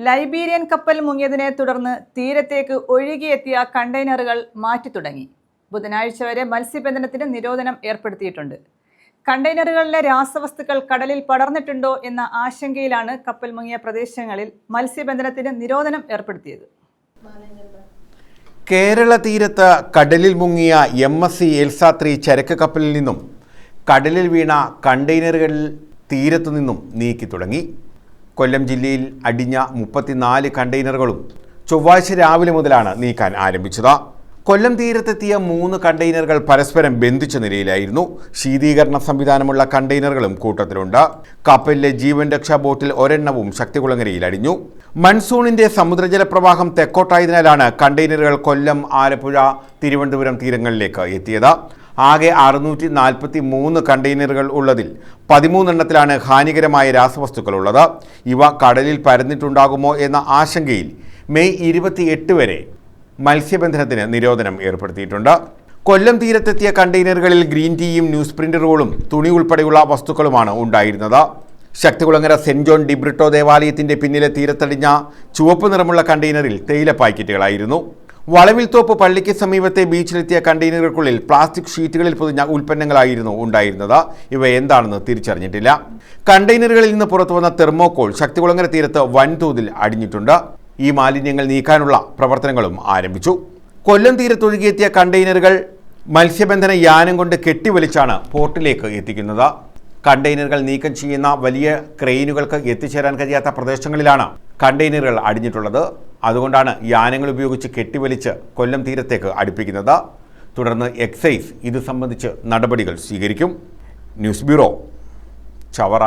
Liberian കപ്പൽ മുങ്ങിയതിനെ തുടർന്ന് തീരത്തേക്ക് ഒഴുകിയെത്തിയ കണ്ടെയ്നറുകൾ മാറ്റി തുടങ്ങി. ബുധനാഴ്ച വരെ മത്സ്യബന്ധനത്തിന് നിരോധനം ഏർപ്പെടുത്തിയിട്ടുണ്ട്. കണ്ടെയ്നറുകളിലെ രാസവസ്തുക്കൾ കടലിൽ പടർന്നിട്ടുണ്ടോ എന്ന ആശങ്കയിലാണ് കപ്പൽ മുങ്ങിയ പ്രദേശങ്ങളിൽ മത്സ്യബന്ധനത്തിന് നിരോധനം ഏർപ്പെടുത്തിയത്. കേരള തീരത്ത് കടലിൽ മുങ്ങിയ MSC എൽസ 3 ചരക്ക് കപ്പലിൽ നിന്നും കടലിൽ വീണ കണ്ടെയ്നറുകൾ തീരത്തു നിന്നും നീക്കി തുടങ്ങി. കൊല്ലം ജില്ലയിൽ അടിഞ്ഞ 34 കണ്ടെയ്നറുകളും ചൊവ്വാഴ്ച രാവിലെ മുതലാണ് നീക്കാൻ ആരംഭിച്ചത്. കൊല്ലം തീരത്തെത്തിയ 3 കണ്ടെയ്നറുകൾ പരസ്പരം ബന്ധിച്ച നിലയിലായിരുന്നു. ശീതീകരണ സംവിധാനമുള്ള കണ്ടെയ്നറുകളും കൂട്ടത്തിലുണ്ട്. കപ്പലിലെ ജീവൻ രക്ഷാ ബോട്ടിൽ ഒരെണ്ണവും ശക്തികുളങ്ങരയിൽ അടിഞ്ഞു. മൺസൂണിന്റെ സമുദ്രജല പ്രവാഹം തെക്കോട്ടായതിനാലാണ് കണ്ടെയ്നറുകൾ കൊല്ലം, ആലപ്പുഴ, തിരുവനന്തപുരം തീരങ്ങളിലേക്ക് എത്തിയത്. ആകെ 643 കണ്ടെയ്നറുകൾ ഉള്ളതിൽ 13 എണ്ണത്തിലാണ് ഹാനികരമായ രാസവസ്തുക്കൾ ഉള്ളത്. ഇവ കടലിൽ പരന്നിട്ടുണ്ടാകുമോ എന്ന ആശങ്കയിൽ മെയ് 28 വരെ മത്സ്യബന്ധനത്തിന് നിരോധനം ഏർപ്പെടുത്തിയിട്ടുണ്ട്. കൊല്ലം തീരത്തെത്തിയ കണ്ടെയ്നറുകളിൽ ഗ്രീൻ ടീയും ന്യൂസ് പ്രിന്ററുകളും തുണി ഉൾപ്പെടെയുള്ള വസ്തുക്കളുമാണ് ഉണ്ടായിരുന്നത്. ശക്തികുളങ്ങര സെന്റ് ജോൺ ഡിബ്രിട്ടോ ദേവാലയത്തിന്റെ പിന്നിലെ തീരത്തടിഞ്ഞ ചുവപ്പ് നിറമുള്ള കണ്ടെയ്നറിൽ തേയില പാക്കറ്റുകളായിരുന്നു. വളവിൽത്തോപ്പ് പള്ളിക്ക് സമീപത്തെ ബീച്ചിലെത്തിയ കണ്ടെയ്നറുകൾക്കുള്ളിൽ പ്ലാസ്റ്റിക് ഷീറ്റുകളിൽ പൊതിഞ്ഞ ഉൽപ്പന്നങ്ങളായിരുന്നു ഉണ്ടായിരുന്നത്. ഇവ എന്താണെന്ന് തിരിച്ചറിഞ്ഞിട്ടില്ല. കണ്ടെയ്നറുകളിൽ നിന്ന് പുറത്തുവന്ന തെർമോകോൾ ശക്തികുളങ്ങര തീരത്ത് വൻതോതിൽ അടിഞ്ഞിട്ടുണ്ട്. ഈ മാലിന്യങ്ങൾ നീക്കാനുള്ള പ്രവർത്തനങ്ങളും ആരംഭിച്ചു. കൊല്ലം തീരത്തൊഴുകിയെത്തിയ കണ്ടെയ്നറുകൾ മത്സ്യബന്ധന യാനം കൊണ്ട് കെട്ടിവലിച്ചാണ് പോർട്ടിലേക്ക് എത്തിക്കുന്നത്. കണ്ടെയ്നറുകൾ നീക്കം ചെയ്യുന്ന വലിയ ക്രെയിനുകൾക്ക് എത്തിച്ചേരാൻ കഴിയാത്ത പ്രദേശങ്ങളിലാണ് കണ്ടെയ്നറുകൾ അടിഞ്ഞിട്ടുള്ളത്. അതുകൊണ്ടാണ് യാനങ്ങൾ ഉപയോഗിച്ച് കെട്ടിവലിച്ച് കൊല്ലം തീരത്തേക്ക് അടുപ്പിക്കുന്നത്. തുടർന്ന് എക്സൈസ് ഇത് സംബന്ധിച്ച് നടപടികൾ സ്വീകരിക്കും. News bureau, Chavara.